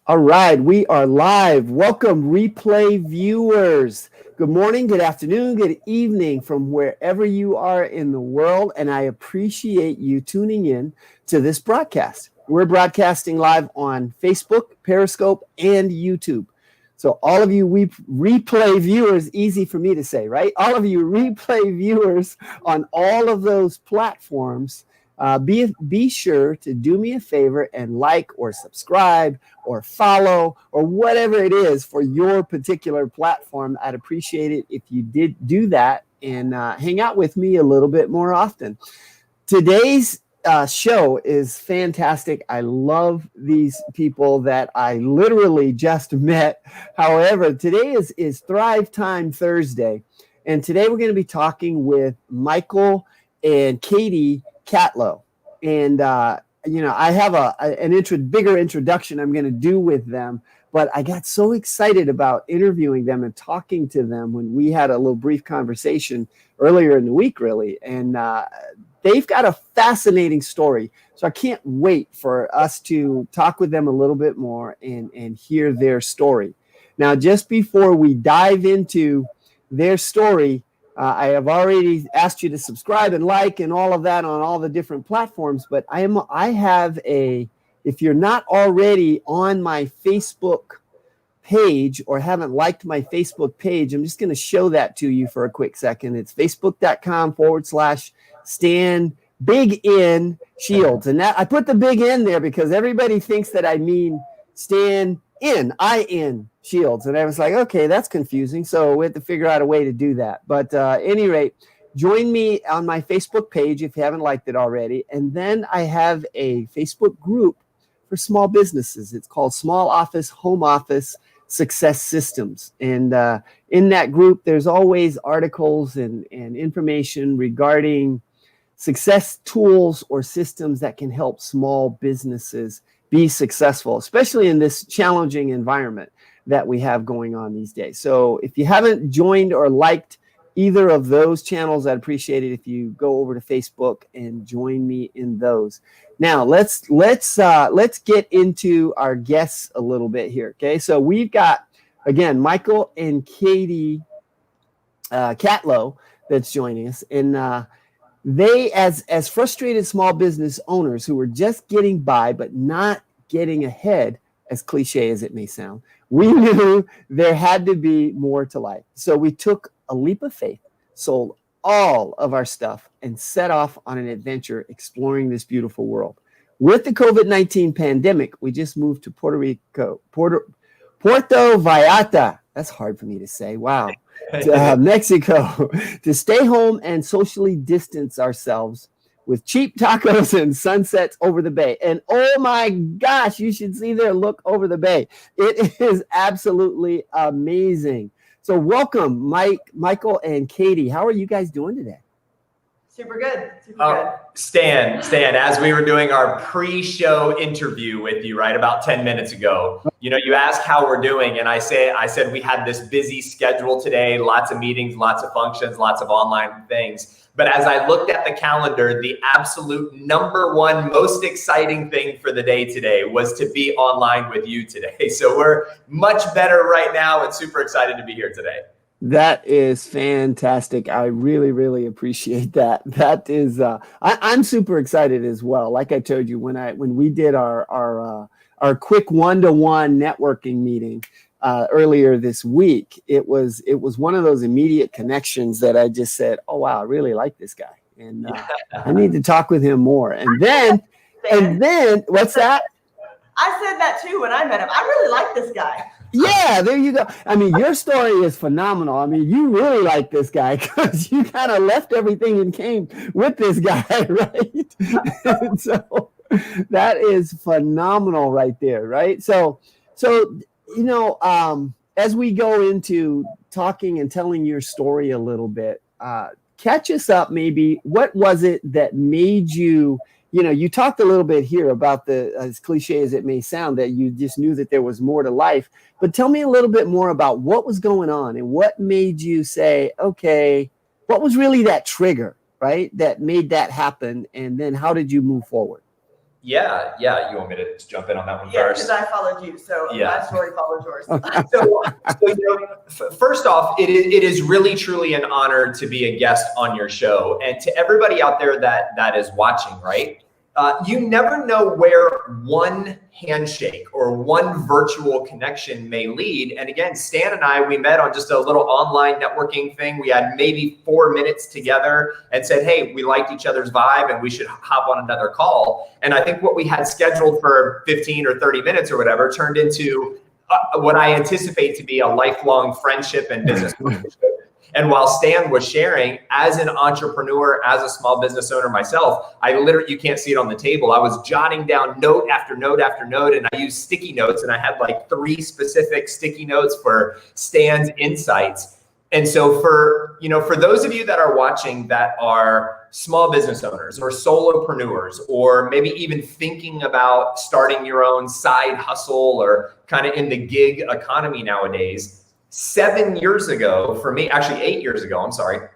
All right, we are live. Welcome, replay viewers. Good morning, good afternoon, good evening from wherever you are in the world, and I appreciate you tuning in to this broadcast. We're broadcasting live on Facebook, Periscope, and YouTube. So all of you replay viewers, easy for me to say, right? All of you replay viewers on all of those platforms, be sure to do me a favor and like or subscribe or follow or whatever it is for your particular platform. I'd appreciate it if you did do that and hang out with me a little bit more often. Today's show is fantastic. I love these people that I literally just met. However, today is Thrive Time Thursday, and today we're going to be talking with Michael and Katie Catlow. And I have an bigger introduction I'm going to do with them, but I got so excited about interviewing them and talking to them when we had a little brief conversation earlier in the week, really. And they've got a fascinating story. So I can't wait for us to talk with them a little bit more and hear their story. Now, just before we dive into their story, I have already asked you to subscribe and like and all of that on all the different platforms, but if you're not already on my Facebook page or haven't liked my Facebook page, I'm just going to show that to you for a quick second. It's facebook.com/Stan Big N Shields. And that I put the big N there because everybody thinks that I mean Stan I-N Shields. And I was like, okay, that's confusing. So we had to figure out a way to do that. But at any rate, join me on my Facebook page if you haven't liked it already. And then I have a Facebook group for small businesses. It's called Small Office, Home Office Success Systems. And in that group, there's always articles and information regarding success tools or systems that can help small businesses be successful, especially in this challenging environment that we have going on these days. So if you haven't joined or liked either of those channels, I'd appreciate it if you go over to Facebook and join me in those. Now let's get into our guests a little bit here. Okay, so we've got again Michael and Katie Catlow that's joining us, and they, as frustrated small business owners who were just getting by but not getting ahead, as cliche as it may sound, we knew there had to be more to life. So we took a leap of faith, sold all of our stuff, and set off on an adventure exploring this beautiful world. With the COVID-19 pandemic, we just moved to Puerto Vallarta. That's hard for me to say. Wow. Mexico, to stay home and socially distance ourselves with cheap tacos and sunsets over the bay. And oh my gosh, you should see their look over the bay. It is absolutely amazing. So welcome, Michael and Katie. How are you guys doing today? Super good. Good. Stan, as we were doing our pre-show interview with you, right, about 10 minutes ago, you asked how we're doing. And I said we had this busy schedule today, lots of meetings, lots of functions, lots of online things. But as I looked at the calendar, the absolute number one most exciting thing for the day today was to be online with you today. So we're much better right now and super excited to be here today. That is fantastic. I really, really appreciate that. That is, I'm super excited as well. Like I told you, when we did our quick one-to-one networking meeting earlier this week, it was one of those immediate connections that I just said, oh wow, I really like this guy, and I need to talk with him more. And then what's that? I said that too when I met him. I really like this guy. Yeah, there you go. I mean, your story is phenomenal. I mean, you really like this guy because you kind of left everything and came with this guy, right? And so that is phenomenal right there, right? So as we go into talking and telling your story a little bit, catch us up maybe. What was it that made you, you talked a little bit here about as cliche as it may sound, that you just knew that there was more to life. But tell me a little bit more about what was going on and what made you say, okay, what was really that trigger, right, that made that happen? And then how did you move forward? Yeah. You want me to jump in on that one Yeah, first? because I followed you, so Yeah. my story followed yours. So first off, it is really truly an honor to be a guest on your show, and to everybody out there that is watching, right? You never know where one handshake or one virtual connection may lead. And again, Stan and I, we met on just a little online networking thing. We had maybe 4 minutes together and said, hey, we liked each other's vibe and we should hop on another call. And I think what we had scheduled for 15 or 30 minutes or whatever turned into what I anticipate to be a lifelong friendship and business partnership. And while Stan was sharing, as an entrepreneur, as a small business owner myself, I literally, you can't see it on the table, I was jotting down note after note after note, and I used sticky notes, and I had like 3 specific sticky notes for Stan's insights. And so for those of you that are watching that are small business owners or solopreneurs, or maybe even thinking about starting your own side hustle or kind of in the gig economy nowadays, 7 years ago, for me, actually 8 years ago, I'm sorry,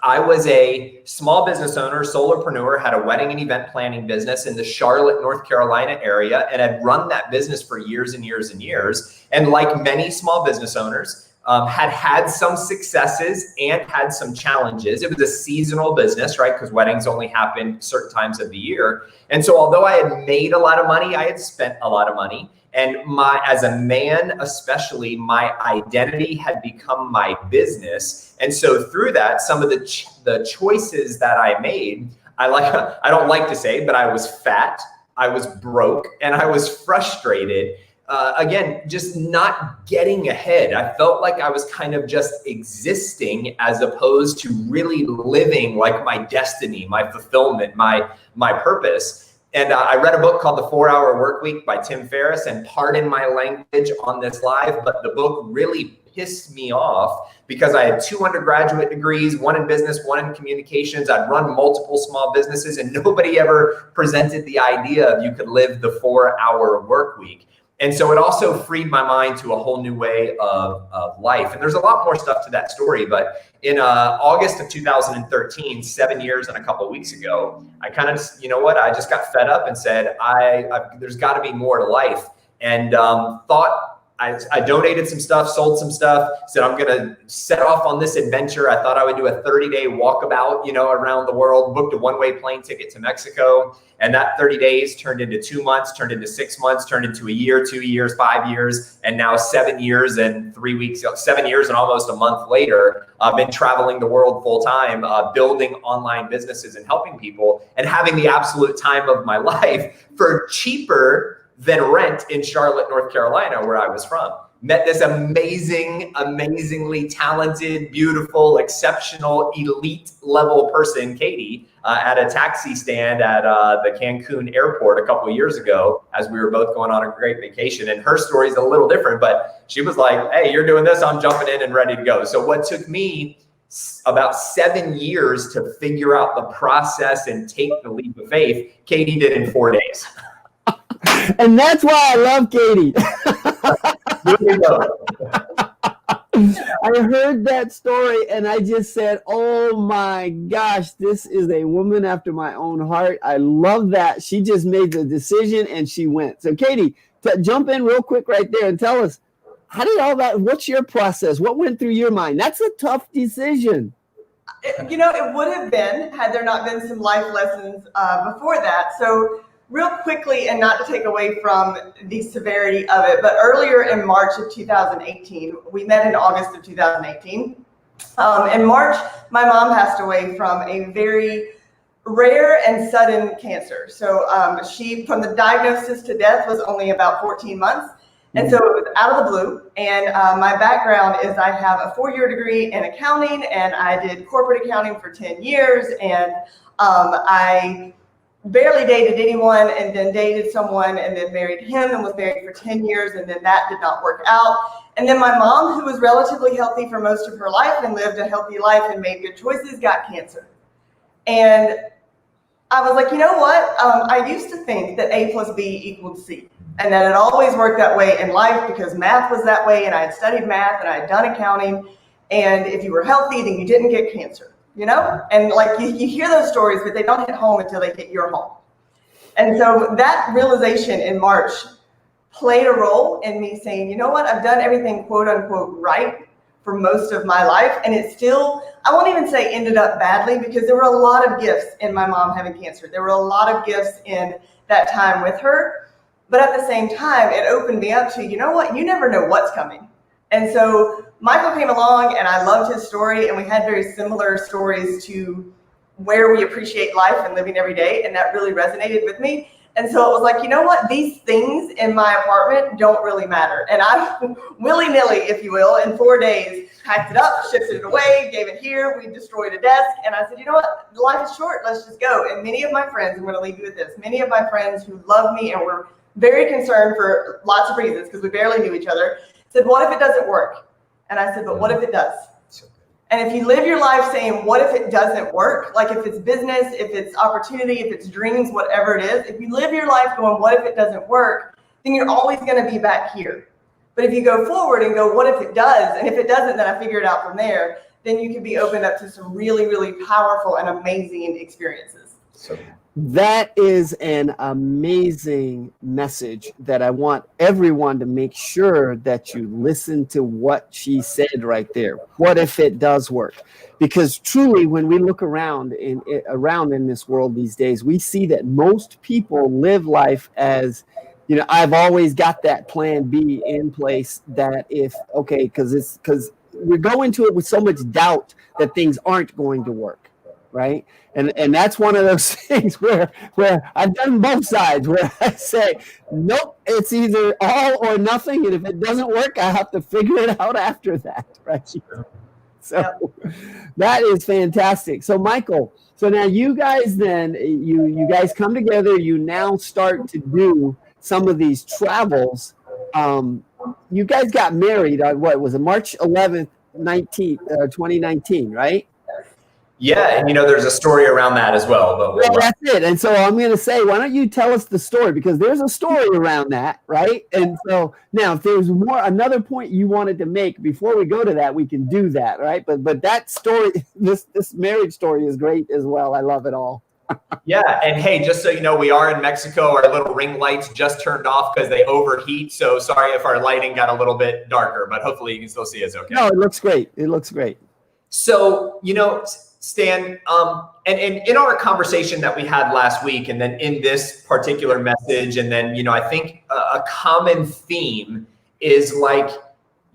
I was a small business owner, solopreneur, had a wedding and event planning business in the Charlotte, North Carolina area, and had run that business for years and years and years. And like many small business owners, had some successes and had some challenges. It was a seasonal business, right? Because weddings only happen certain times of the year. And so although I had made a lot of money, I had spent a lot of money. And as a man, especially, my identity had become my business. And so through that, some of the choices that I made, I don't like to say, but I was fat, I was broke, and I was frustrated. Again, just not getting ahead. I felt like I was kind of just existing as opposed to really living like my destiny, my fulfillment, my purpose. And I read a book called The 4-Hour Workweek by Tim Ferriss, and pardon my language on this live, but the book really pissed me off because I had 2 undergraduate degrees, 1 in business, 1 in communications. I'd run multiple small businesses, and nobody ever presented the idea of you could live the 4-hour work week. And so it also freed my mind to a whole new way of life. And there's a lot more stuff to that story. But in August of 2013, 7 years and a couple of weeks ago, I kind of, I just got fed up and said, there's got to be more to life. And thought, I donated some stuff, sold some stuff, said I'm going to set off on this adventure. I thought I would do a 30-day walkabout, around the world, booked a one-way plane ticket to Mexico. And that 30 days turned into 2 months, turned into 6 months, turned into a year, 2 years, 5 years, and now 7 years and 3 weeks, 7 years and almost a month later, I've been traveling the world full time, building online businesses and helping people, and having the absolute time of my life for cheaper than rent in Charlotte, North Carolina, where I was from. Met this amazingly talented, beautiful, exceptional, elite level person, Katie, at a taxi stand at the Cancun airport a couple of years ago as we were both going on a great vacation. And her story is a little different, but she was like, hey, you're doing this, I'm jumping in and ready to go. So what took me about 7 years to figure out the process and take the leap of faith, Katie did in 4 days. And that's why I love Katie. I heard that story and I just said, oh my gosh, this is a woman after my own heart. I love that. She just made the decision and she went. So Katie, jump in real quick right there and tell us, how did all that, what's your process? What went through your mind? That's a tough decision. It would have been had there not been some life lessons before that. So real quickly, and not to take away from the severity of it, but earlier in March of 2018, we met in August of 2018. In March, my mom passed away from a very rare and sudden cancer. So she, from the diagnosis to death, was only about 14 months. And so it was out of the blue. And my background is I have a 4-year degree in accounting, and I did corporate accounting for 10 years. And I barely dated anyone, and then dated someone, and then married him, and was married for 10 years, and then that did not work out. And then my mom, who was relatively healthy for most of her life and lived a healthy life and made good choices, got cancer. And I was like, you know what? I used to think that A plus B equaled C, and that it always worked that way in life because math was that way, and I had studied math and I had done accounting, and if you were healthy, then you didn't get cancer. And like you hear those stories, but they don't hit home until they hit your home. And so that realization in March played a role in me saying, you know what, I've done everything quote unquote right for most of my life. And it still, I won't even say ended up badly, because there were a lot of gifts in my mom having cancer. There were a lot of gifts in that time with her. But at the same time, it opened me up to, you know what, you never know what's coming. And so Michael came along and I loved his story, and we had very similar stories to where we appreciate life and living every day. And that really resonated with me. And so it was like, you know what, these things in my apartment don't really matter. And I willy-nilly, if you will, in 4 days, packed it up, shifted it away, gave it here, we destroyed a desk. And I said, you know what, life is short, let's just go. And many of my friends, I'm going to leave you with this, many of my friends who love me and were very concerned for lots of reasons, because we barely knew each other, said, what if it doesn't work? And I said, but what if it does? And if you live your life saying, what if it doesn't work? Like if it's business, if it's opportunity, if it's dreams, whatever it is, if you live your life going, what if it doesn't work? Then you're always going to be back here. But if you go forward and go, what if it does? And if it doesn't, then I figure it out from there. Then you can be opened up to some really, really powerful and amazing experiences. That is an amazing message that I want everyone to make sure that you listen to what she said right there. What if it does work? Because truly, when we look around in this world these days, we see that most people live life as, you know, I've always got that plan B in place, that if, okay, because we go into it with so much doubt that things aren't going to work. Right. And that's one of those things where I've done both sides, where I say, nope, it's either all or nothing. And if it doesn't work, I have to figure it out after that. Right. So that is fantastic. So, Michael, so now you guys then you guys come together. You now start to do some of these travels. You guys got married on what was it, March 11th, 2019, right? Yeah, and you know, there's a story around that as well. But well, that's it. And so I'm going to say, why don't you tell us the story, because there's a story around that, right? And so now, if there's another point you wanted to make before we go to that, we can do that, right? But that story, this marriage story is great as well. I love it all. Yeah, and hey, just so you know, we are in Mexico. Our little ring lights just turned off because they overheat. So sorry if our lighting got a little bit darker, but hopefully you can still see us okay. No, it looks great. It looks great. So, you know, Stan, and in our conversation that we had last week, and then in this particular message, and then, you know, I think a common theme is like,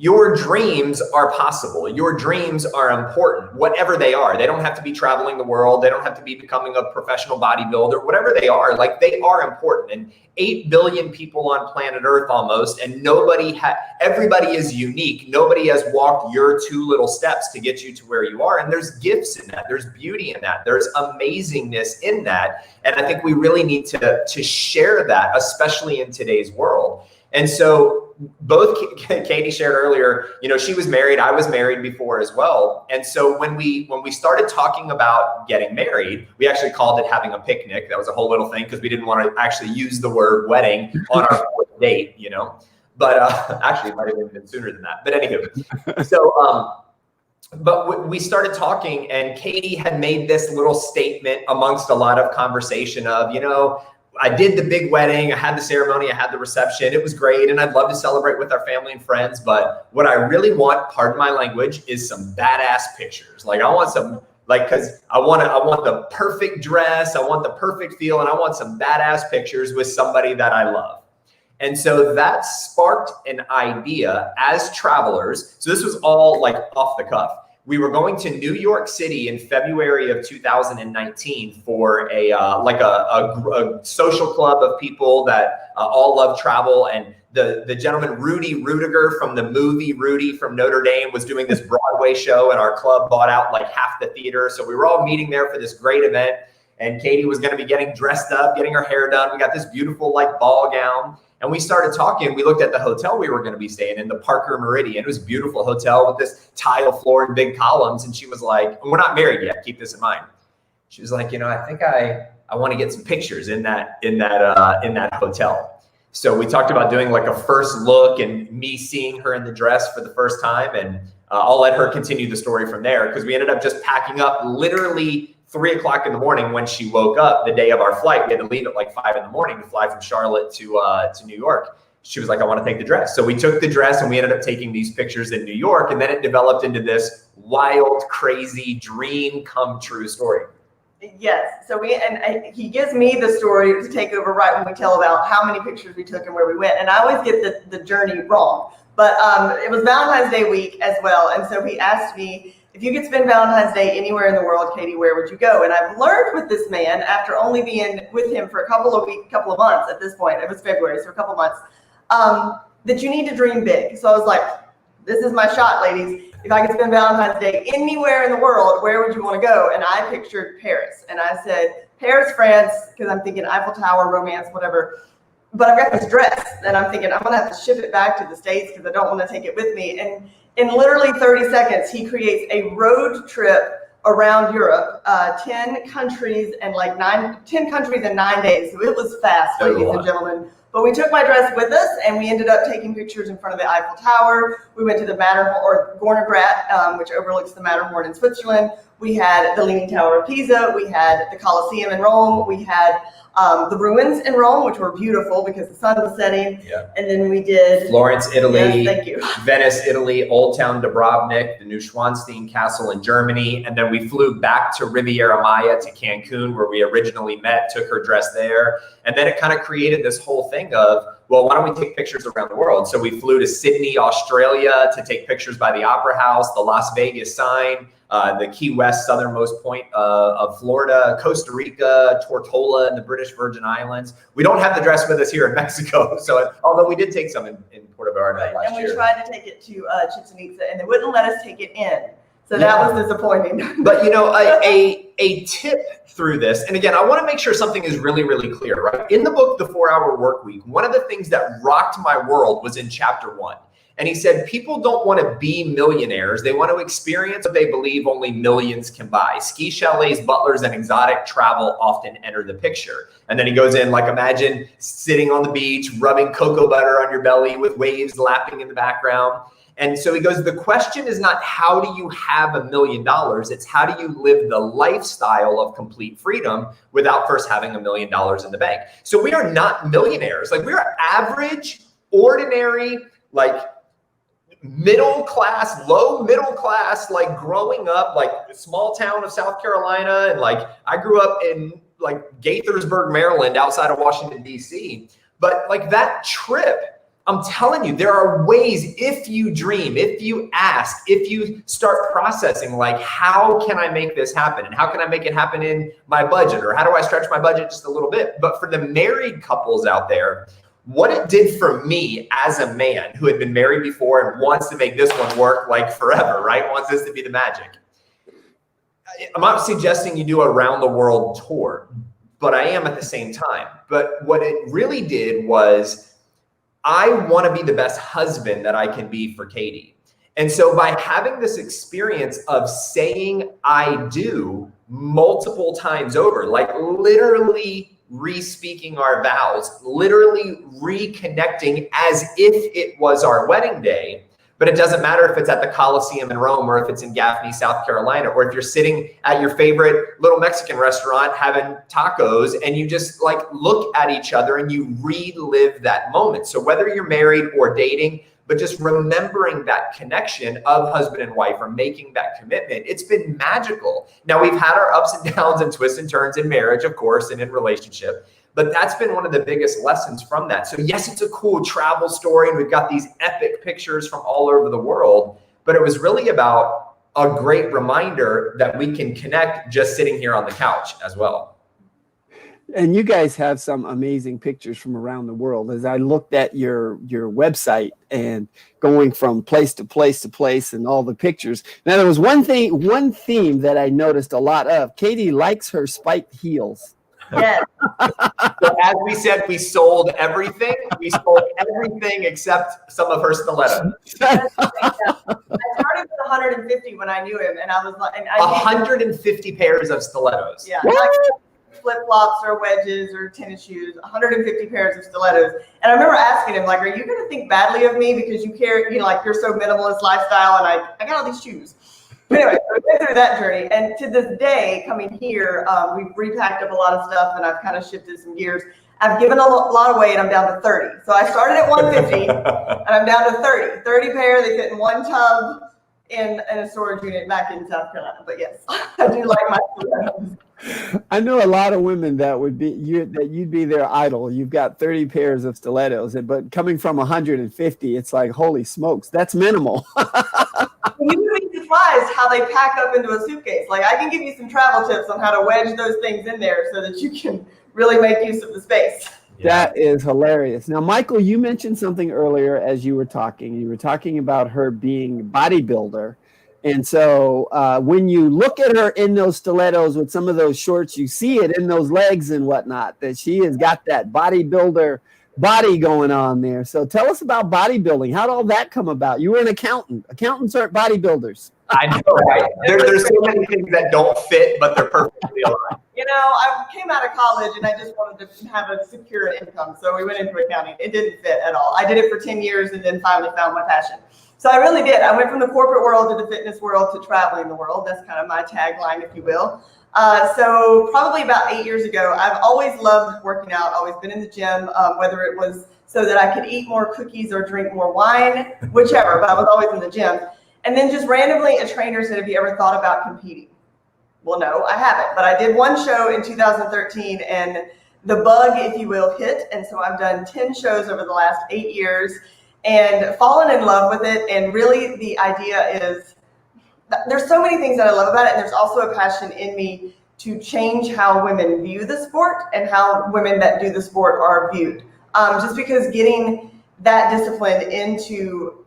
your dreams are possible. Your dreams are important, whatever they are. They don't have to be traveling the world. They don't have to be becoming a professional bodybuilder, whatever they are, like they are important. And 8 billion people on planet Earth almost, and everybody is unique. Nobody has walked your 2 little steps to get you to where you are. And there's gifts in that. There's beauty in that. There's amazingness in that. And I think we really need to share that, especially in today's world. And so both Katie shared earlier, you know, she was married. I was married before as well. And so when we started talking about getting married, we actually called it having a picnic. That was a whole little thing because we didn't want to actually use the word wedding on our fourth date, you know, but actually it might have been sooner than that. But anywho, so, but we started talking, and Katie had made this little statement amongst a lot of conversation of, you know, I did the big wedding, I had the ceremony, I had the reception, it was great, and I'd love to celebrate with our family and friends, but what I really want, pardon my language, is some badass pictures. Like I want some, like, cause I want the perfect dress, I want the perfect feel, and I want some badass pictures with somebody that I love. And so that sparked an idea as travelers. So this was all like off the cuff. We were going to New York City in February of 2019 for a social club of people that all love travel. And the gentleman, Rudy Rudiger from the movie Rudy from Notre Dame, was doing this Broadway show, and our club bought out like half the theater. So we were all meeting there for this great event. And Katie was going to be getting dressed up, getting her hair done. We got this beautiful like ball gown. And we started talking. We looked at the hotel we were going to be staying in, the Parker Meridian. It was a beautiful hotel with this tile floor and big columns. And she was like, and we're not married yet, keep this in mind. She was like, you know, I think I want to get some pictures in that hotel. So we talked about doing like a first look and me seeing her in the dress for the first time. And I'll let her continue the story from there, because we ended up just packing up literally 3 o'clock in the morning when she woke up the day of our flight. We had to leave at like 5 in the morning to fly from Charlotte to New York. She was like, I want to take the dress. So we took the dress and we ended up taking these pictures in New York. And then it developed into this wild, crazy dream come true story. Yes. So he gives me the story to take over right when we tell about how many pictures we took and where we went. And I always get the journey wrong. But it was Valentine's Day week as well. And so he asked me, if you could spend Valentine's Day anywhere in the world, Katie, where would you go? And I've learned with this man, after only being with him for a couple of months at this point, it was February, so a couple months, that you need to dream big. So I was like, this is my shot, ladies. If I could spend Valentine's Day anywhere in the world, where would you want to go? And I pictured Paris. And I said, Paris, France, because I'm thinking Eiffel Tower, romance, whatever. But I've got this dress, and I'm thinking I'm going to have to ship it back to the States because I don't want to take it with me. And in literally 30 seconds, he creates a road trip around Europe, 10 countries and 10 countries in 9 days. So it was fast, ladies and gentlemen. But we took my dress with us, and we ended up taking pictures in front of the Eiffel Tower. We went to the Matterhorn, or Gornergrat, which overlooks the Matterhorn in Switzerland. We had the Leaning Tower of Pisa. We had the Colosseum in Rome. We had the ruins in Rome, which were beautiful because the sun was setting. Yeah. And then we did Florence, Italy. Yes, thank you. Venice, Italy, Old Town Dubrovnik, the Neuschwanstein Castle in Germany. And then we flew back to Riviera Maya to Cancun, where we originally met, took her dress there. And then it kind of created this whole thing of, well, why don't we take pictures around the world? So we flew to Sydney, Australia to take pictures by the Opera House, the Las Vegas sign, the Key West southernmost point of Florida, Costa Rica, Tortola, and the British Virgin Islands. We don't have the dress with us here in Mexico, so although we did take some in Puerto Vallarta last year. And we tried to take it to Chichen Itza, and they wouldn't let us take it in. So that was disappointing. But you know, a tip through this, and again, I want to make sure something is really, really clear, right? In the book, The 4-Hour Workweek, one of the things that rocked my world was in chapter 1. And he said, people don't want to be millionaires. They want to experience what they believe only millions can buy. Ski chalets, butlers, and exotic travel often enter the picture. And then he goes in, like, imagine sitting on the beach, rubbing cocoa butter on your belly with waves lapping in the background. And so he goes, the question is not how do you have $1 million? It's how do you live the lifestyle of complete freedom without first having $1 million in the bank? So we are not millionaires. Like, we are average, ordinary, like, middle class, low middle class, like growing up, like small town of South Carolina. And like, I grew up in like Gaithersburg, Maryland, outside of Washington, DC. But like that trip, I'm telling you, there are ways, if you dream, if you ask, if you start processing, like, how can I make this happen? And how can I make it happen in my budget? Or how do I stretch my budget just a little bit? But for the married couples out there, what it did for me as a man who had been married before and wants to make this one work like forever, right? Wants this to be the magic. I'm not suggesting you do a round the world tour, but I am at the same time. But what it really did was, I want to be the best husband that I can be for Katie. And so by having this experience of saying I do multiple times over, like literally re-speaking our vows, literally reconnecting as if it was our wedding day. But it doesn't matter if it's at the Coliseum in Rome or if it's in Gaffney, South Carolina, or if you're sitting at your favorite little Mexican restaurant having tacos and you just like look at each other and you relive that moment. So whether you're married or dating, but just remembering that connection of husband and wife or making that commitment, it's been magical. Now, we've had our ups and downs and twists and turns in marriage, of course, and in relationship, but that's been one of the biggest lessons from that. So yes, it's a cool travel story, and we've got these epic pictures from all over the world, but it was really about a great reminder that we can connect just sitting here on the couch as well. And you guys have some amazing pictures from around the world. As I looked at your website and going from place to place to place and all the pictures. Now, there was one theme that I noticed a lot of. Katie likes her spiked heels. Yes. So as we said, we sold everything. We sold everything except some of her stilettos. I started with 150 when I knew him, and I was like, 150 pairs of stilettos. Yeah. Like flip-flops or wedges or tennis shoes, 150 pairs of stilettos. And I remember asking him, like, are you going to think badly of me because you care, you know, like you're so minimalist lifestyle and I got all these shoes. Anyway, so we went through that journey, and to this day, coming here, we've repacked up a lot of stuff, and I've kind of shifted some gears. I've given a lot of weight. I'm down to 30. So I started at 150, and I'm down to 30. 30 pair. They fit in one tub in a storage unit back in South Carolina. But yes, I do like my stilettos. I know a lot of women that would be that you'd be their idol. You've got 30 pairs of stilettos, but coming from 150, it's like, holy smokes, that's minimal. You would be surprised how they pack up into a suitcase. Like, I can give you some travel tips on how to wedge those things in there so that you can really make use of the space. That is hilarious. Now, Michael, you mentioned something earlier as you were talking. You were talking about her being a bodybuilder. And so when you look at her in those stilettos with some of those shorts, you see it in those legs and whatnot, that she has got that bodybuilder body going on there. So tell us about bodybuilding. How did all that come about? You were an accountant. Accountants aren't bodybuilders. I know, right? There's so many things that don't fit, but they're perfectly aligned. You know, I came out of college and I just wanted to have a secure income. So we went into accounting. It didn't fit at all. I did it for 10 years and then finally found my passion. So I really did. I went from the corporate world to the fitness world to traveling the world. That's kind of my tagline, if you will. So probably about 8 years ago, I've always loved working out, always been in the gym, whether it was so that I could eat more cookies or drink more wine, whichever, but I was always in the gym. And then just randomly a trainer said, have you ever thought about competing? Well, no, I haven't, but I did one show in 2013 and the bug, if you will, hit. And so I've done 10 shows over the last 8 years and fallen in love with it. And really the idea is, there's so many things that I love about it. And there's also a passion in me to change how women view the sport and how women that do the sport are viewed. Just because getting that discipline into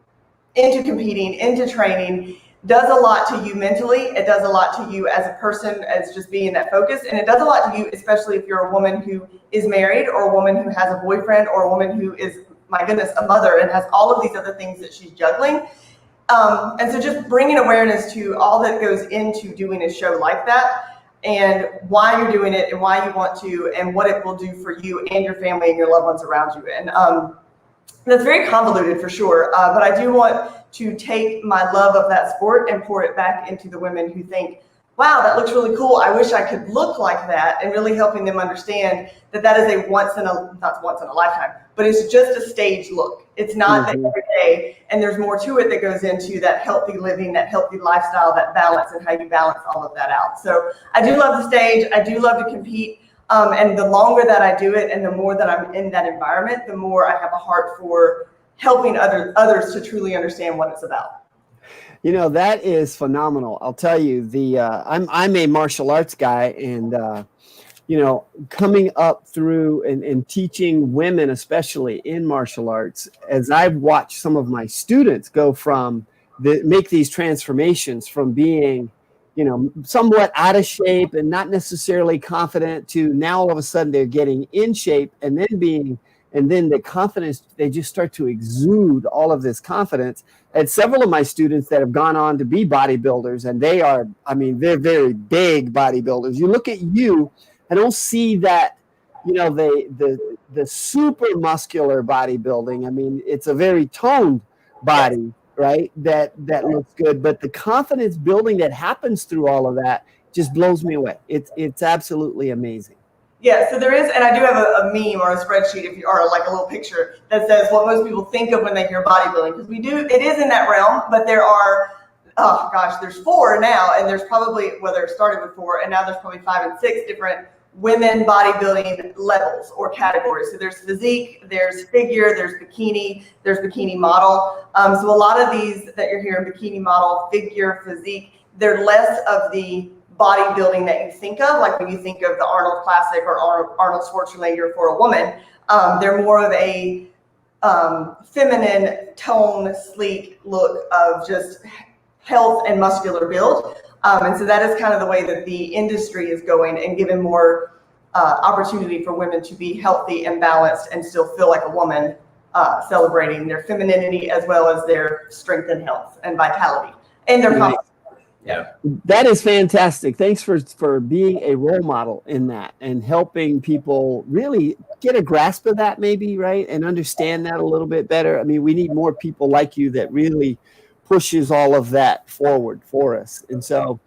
competing, into training, does a lot to you mentally. It does a lot to you as a person, as just being that focus. And it does a lot to you, especially if you're a woman who is married or a woman who has a boyfriend or a woman who is, my goodness, a mother and has all of these other things that she's juggling. And so just bringing awareness to all that goes into doing a show like that and why you're doing it and why you want to and what it will do for you and your family and your loved ones around you. And that's very convoluted for sure, but I do want to take my love of that sport and pour it back into the women who think, wow, that looks really cool. I wish I could look like that, and really helping them understand that that is a not once in a lifetime, but it's just a stage look. It's not that every day, and there's more to it that goes into that healthy living, that healthy lifestyle, that balance, and how you balance all of that out. So I do love the stage. I do love to compete. And the longer that I do it and the more that I'm in that environment, the more I have a heart for helping others to truly understand what it's about. You know, that is phenomenal. I'll tell you, I'm a martial arts guy, and you know, coming up through and teaching women, especially in martial arts, as I've watched some of my students go from make these transformations from being, you know, somewhat out of shape and not necessarily confident to now all of a sudden they're getting in shape and then the confidence, they just start to exude all of this confidence. And several of my students that have gone on to be bodybuilders, and they are, I mean, they're very big bodybuilders. You look at you, I don't see that, you know, the super muscular bodybuilding. I mean, it's a very toned body, right? That looks good, but the confidence building that happens through all of that just blows me away. It's absolutely amazing. Yeah, so there is, and I do have a meme or a spreadsheet, if you are like a little picture that says what most people think of when they hear bodybuilding, because it is in that realm, but there are, oh gosh, there's 4 now, and there's probably, whether it started with 4, and now there's probably 5 and 6 different women bodybuilding levels or categories. So there's physique, there's figure, there's bikini model. So a lot of these that you're hearing, bikini model, figure, physique, they're less of the bodybuilding that you think of, like when you think of the Arnold Classic or Arnold Schwarzenegger for a woman. They're more of a feminine, tone, sleek look of just health and muscular build. And so that is kind of the way that the industry is going and giving more opportunity for women to be healthy and balanced and still feel like a woman, celebrating their femininity as well as their strength and health and vitality and their confidence. Yeah, that is fantastic. Thanks for being a role model in that and helping people really get a grasp of that, maybe, right, and understand that a little bit better. I mean, we need more people like you that really pushes all of that forward for us. And so,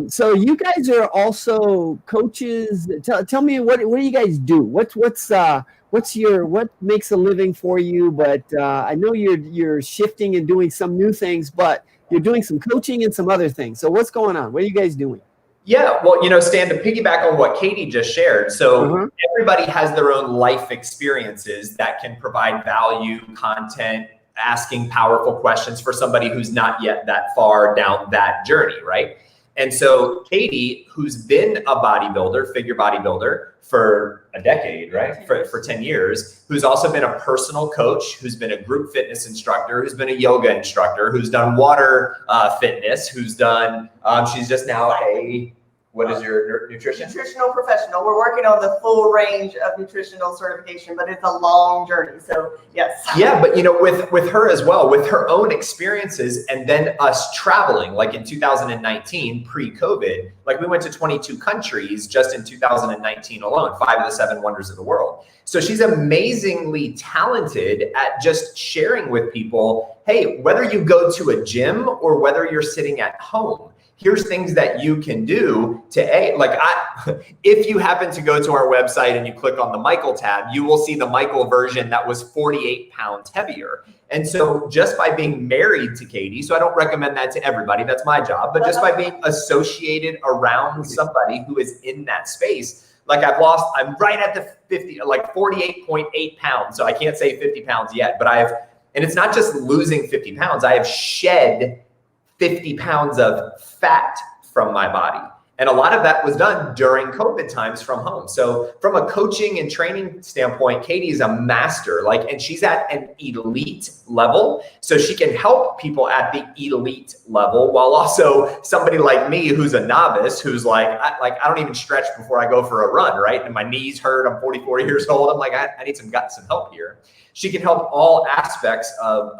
so you guys are also coaches. Tell me what do you guys do? What makes a living for you? But I know you're shifting and doing some new things, but you're doing some coaching and some other things. So what's going on? What are you guys doing? Yeah, well, Stan, to piggyback on what Katie just shared, so everybody has their own life experiences that can provide value, content, asking powerful questions for somebody who's not yet that far down that journey, right? And so Katie, who's been a bodybuilder, figure bodybuilder for a decade, right? For 10 years, who's also been a personal coach, who's been a group fitness instructor, who's been a yoga instructor, who's done water fitness, who's done, she's just now what is your nutrition? Nutritional professional. We're working on the full range of nutritional certification, but it's a long journey. So yes. Yeah, but with her as well, with her own experiences, and then us traveling, like in 2019, pre-COVID, like we went to 22 countries just in 2019 alone, 5 of the 7 wonders of the world. So she's amazingly talented at just sharing with people, hey, whether you go to a gym or whether you're sitting at home, here's things that you can do to if you happen to go to our website and you click on the Michael tab, you will see the Michael version that was 48 pounds heavier. And so just by being married to Katie, so I don't recommend that to everybody, that's my job, but just by being associated around somebody who is in that space, like I'm right at the 48.8 pounds. So I can't say 50 pounds yet, but and it's not just losing 50 pounds, I have shed 50 pounds of fat from my body. And a lot of that was done during COVID times from home. So from a coaching and training standpoint, Katie is a master, and she's at an elite level. So she can help people at the elite level, while also somebody like me, who's a novice, who's I don't even stretch before I go for a run, right? And my knees hurt, I'm 44 years old. I'm like, I need some help here. She can help all aspects of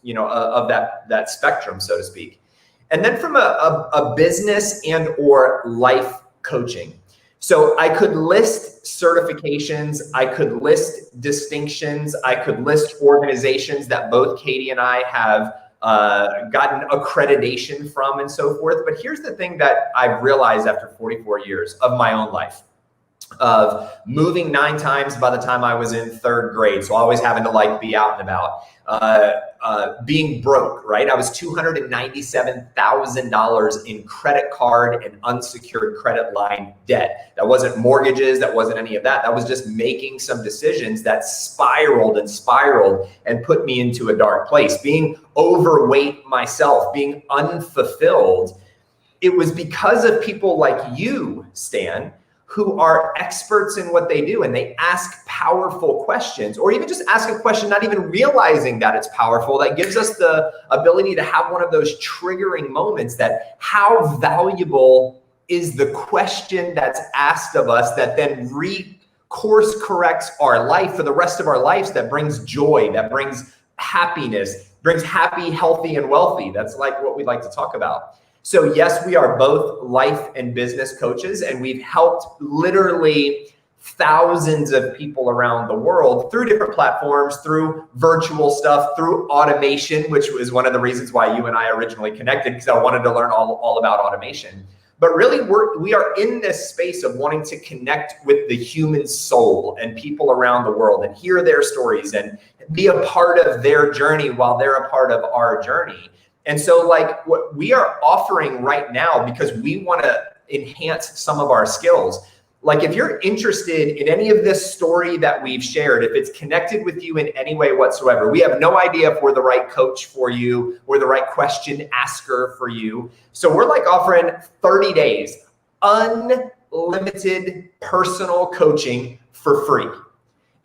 that spectrum, so to speak. And then from a business and or life coaching. So I could list certifications, I could list distinctions, I could list organizations that both Katie and I have gotten accreditation from and so forth. But here's the thing that I've realized after 44 years of my own life, of moving 9 times by the time I was in 3rd grade. So always having to be out and about, being broke, right? I was $297,000 in credit card and unsecured credit line debt. That wasn't mortgages. That wasn't any of that. That was just making some decisions that spiraled and put me into a dark place, being overweight myself, being unfulfilled. It was because of people like you, Stan, who are experts in what they do, and they ask powerful questions, or even just ask a question, not even realizing that it's powerful, that gives us the ability to have one of those triggering moments that how valuable is the question that's asked of us that then course corrects our life for the rest of our lives, that brings joy, that brings happiness, brings happy, healthy, and wealthy. That's what we like to talk about. So yes, we are both life and business coaches, and we've helped literally thousands of people around the world through different platforms, through virtual stuff, through automation, which was one of the reasons why you and I originally connected, because I wanted to learn all about automation. But really, we are in this space of wanting to connect with the human soul and people around the world and hear their stories and be a part of their journey while they're a part of our journey. And so what we are offering right now, because we want to enhance some of our skills, if you're interested in any of this story that we've shared, if it's connected with you in any way whatsoever, we have no idea if we're the right coach for you or the right question asker for you. So we're offering 30 days, unlimited personal coaching for free.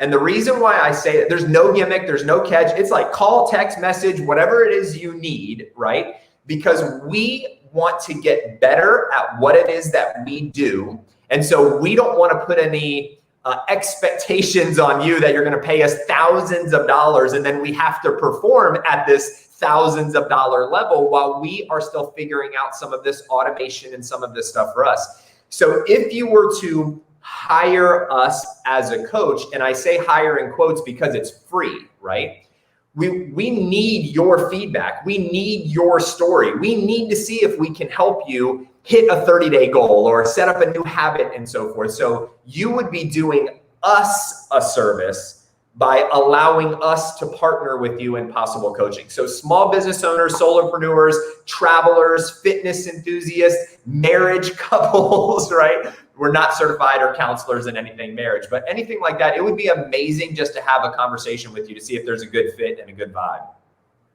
And the reason why I say that, there's no gimmick, there's no catch. It's call, text, message, whatever it is you need, right? Because we want to get better at what it is that we do. And so we don't want to put any expectations on you that you're going to pay us thousands of dollars and then we have to perform at this thousands of dollar level while we are still figuring out some of this automation and some of this stuff for us. So if you were to hire us as a coach, and I say hire in quotes because it's free, right? We need your feedback. We need your story. We need to see if we can help you hit a 30-day goal or set up a new habit and so forth. So you would be doing us a service by allowing us to partner with you in possible coaching. So small business owners, solopreneurs, travelers, fitness enthusiasts, marriage couples, right? We're not certified or counselors in anything marriage, but anything like that, it would be amazing just to have a conversation with you to see if there's a good fit and a good vibe.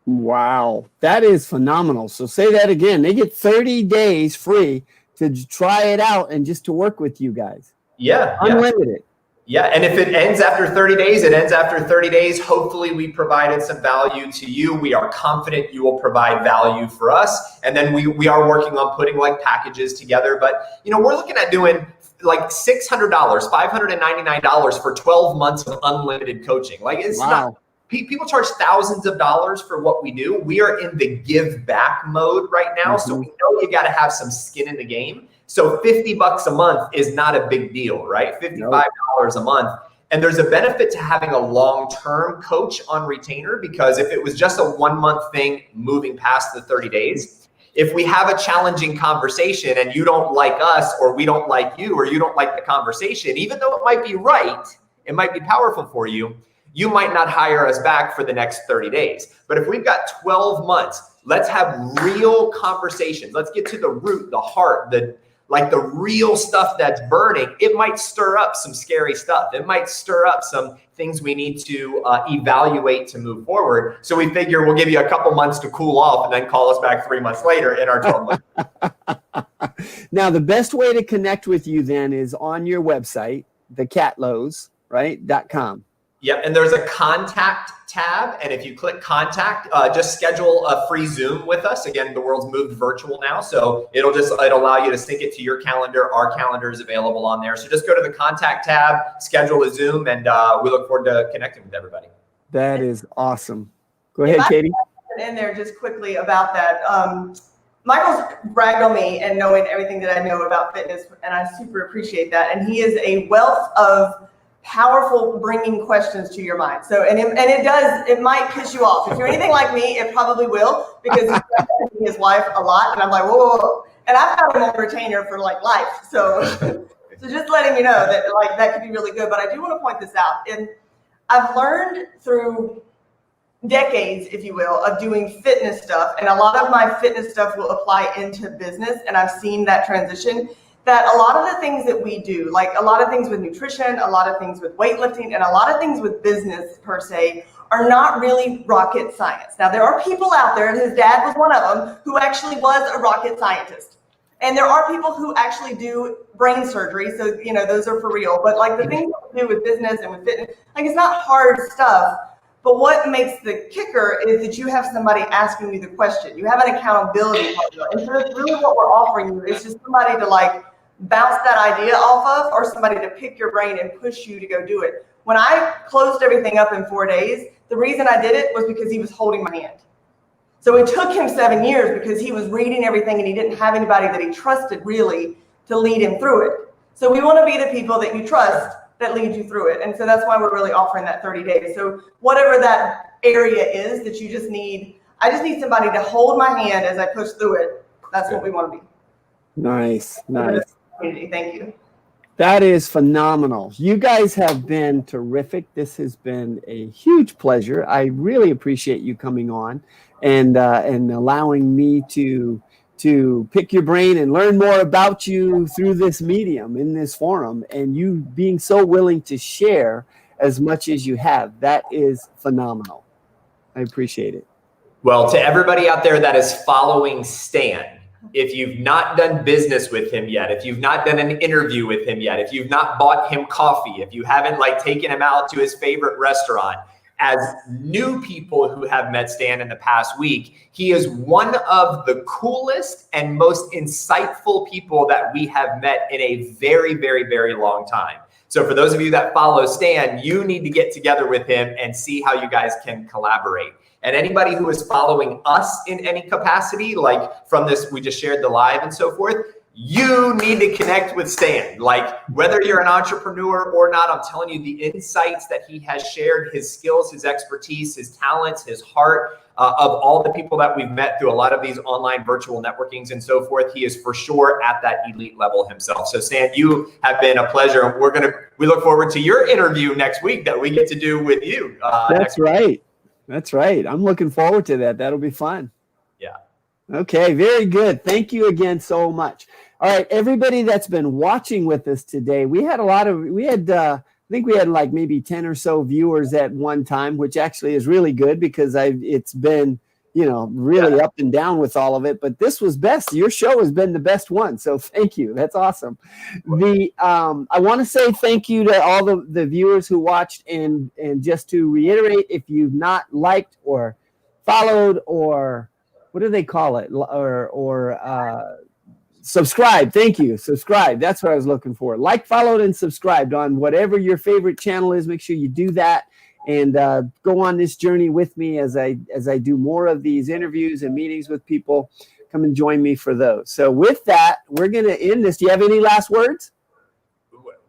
Wow, that is phenomenal. So say that again. They get 30 days free to try it out and just to work with you guys. Yeah. Unlimited. Yeah, and if it ends after 30 days, it ends after 30 days. Hopefully we provided some value to you. We are confident you will provide value for us. And then we are working on putting like packages together. But, you know, we're looking at doing like $600, $599 for 12 months of unlimited coaching. Like it's not, people charge thousands of dollars for what we do. We are in the give back mode right now. So we know you got to have some skin in the game. So $50 a month is not a big deal, right? $55 a month. And there's a benefit to having a long-term coach on retainer, because if it was just a 1 month thing moving past the 30 days, if we have a challenging conversation and you don't like us or we don't like you or you don't like the conversation, even though it might be right, it might be powerful for you, you might not hire us back for the next 30 days. But if we've got 12 months, let's have real conversations. Let's get to the root, the heart, the real stuff that's burning. It might stir up some scary stuff. It might stir up some things we need to evaluate to move forward. So we figure we'll give you a couple months to cool off and then call us back 3 months later in our 12 months. Now, the best way to connect with you then is on your website, thecatlows, right? .com. Yep, and there's a contact tab, and if you click contact, just schedule a free Zoom with us. Again, the world's moved virtual now, so it'll allow you to sync it to your calendar. Our calendar is available on there. So just go to the contact tab, schedule a Zoom, and we look forward to connecting with everybody. That is awesome. Go ahead, Katie. In there just quickly about that. Michael's bragged on me and knowing everything that I know about fitness, and I super appreciate that. And he is a wealth of powerful bringing questions to your mind. So, and it might piss you off. If you're anything like me, it probably will, because he's questioning his wife a lot. And I'm like, whoa. And I've got him on retainer for like life. So just letting you know that like that could be really good. But I do want to point this out. And I've learned through decades, if you will, of doing fitness stuff. And a lot of my fitness stuff will apply into business. And I've seen that transition. That a lot of the things that we do, like a lot of things with nutrition, a lot of things with weightlifting, and a lot of things with business per se, are not really rocket science. Now, there are people out there, and his dad was one of them, who actually was a rocket scientist. And there are people who actually do brain surgery, so, you know, those are for real. But like the things that we do with business and with fitness, like it's not hard stuff. But what makes the kicker is that you have somebody asking you the question. You have an accountability partner. And so that's really what we're offering you. It's just somebody to like bounce that idea off of, or somebody to pick your brain and push you to go do it. When I closed everything up in 4 days, the reason I did it was because he was holding my hand. So it took him 7 years because he was reading everything and he didn't have anybody that he trusted really to lead him through it. So we want to be the people that you trust that lead you through it. And so that's why we're really offering that 30 days. So whatever that area is that you just need, I just need somebody to hold my hand as I push through it. That's what we want to be. Nice. Thank you. That is phenomenal. You guys have been terrific. This has been a huge pleasure. I really appreciate you coming on and allowing me to pick your brain and learn more about you through this medium in this forum, and you being so willing to share as much as you have. That is phenomenal. I appreciate it. Well, to everybody out there that is following Stan, if you've not done business with him yet, if you've not done an interview with him yet, if you've not bought him coffee, if you haven't like taken him out to his favorite restaurant, as new people who have met Stan in the past week, he is one of the coolest and most insightful people that we have met in a very, very, very long time. So for those of you that follow Stan, you need to get together with him and see how you guys can collaborate. And anybody who is following us in any capacity, like from this, we just shared the live and so forth, you need to connect with Stan. Like, whether you're an entrepreneur or not, I'm telling you, the insights that he has shared, his skills, his expertise, his talents, his heart, of all the people that we've met through a lot of these online virtual networkings and so forth, he is for sure at that elite level himself. So Stan, you have been a pleasure. We look forward to your interview next week that we get to do with you. That's right. That's right. I'm looking forward to that. That'll be fun. Yeah. Okay, very good. Thank you again so much. All right, everybody that's been watching with us today, I think we had like maybe 10 or so viewers at one time, which actually is really good because it's been, really up and down with all of it, but this was best. Your show has been the best one. So thank you. That's awesome. I want to say thank you to all the viewers who watched, and just to reiterate, if you've not liked or followed, or what do they call it? Or subscribe. Thank you. Subscribe. That's what I was looking for. Like, followed, and subscribed on whatever your favorite channel is. Make sure you do that, and go on this journey with me as I do more of these interviews and meetings with people. Come and join me for those. So with that, we're going to end this. Do you have any last words?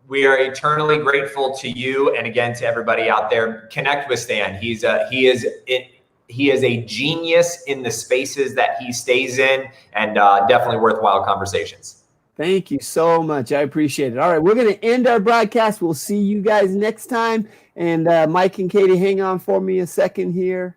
We are eternally grateful to you, and again to everybody out there. Connect with Stan. He is a genius in the spaces that he stays in, and definitely worthwhile conversations. Thank you so much. I appreciate it. All right, we're going to end our broadcast. We'll see you guys next time. And Mike and Katie, hang on for me a second here.